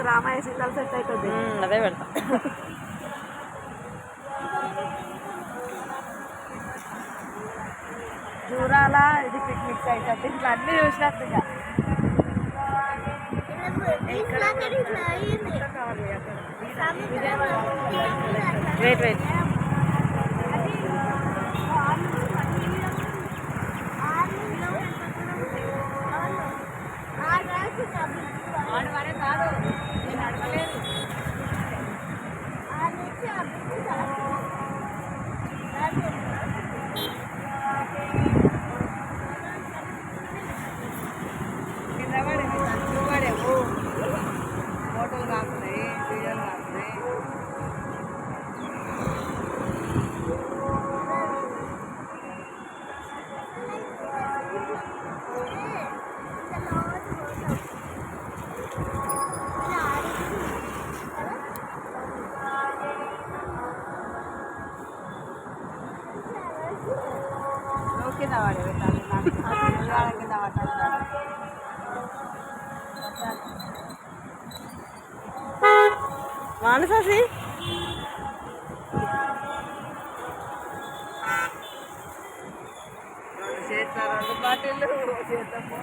రామాయ సీతాలు సెట్ అవుతుంది. అదే పెడతా. దూరాల ఇది పిక్నిక్ అవుతుంది. ఇట్లా అన్నీ చూసినట్టుగా వెయిట్ వెయిట్ ఆడవరే కాదు, నేను అడగలేదు. కింద పడింది, తక్కువ పడేవు. ఫోటోలు కాకున్నాయి, వీడియోలు కాకున్నాయి. కింద పడే పెట్టాలి, కింద పట్టాలి. మానసాసి చేస్తారు, 2 బాటిళ్ళు చేద్దాము.